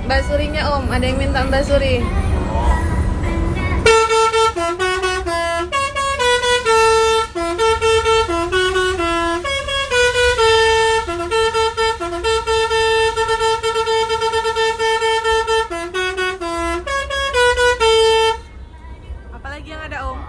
Mbak Surinya Om, ada yang minta Mbak Suri. Apalagi yang ada Om?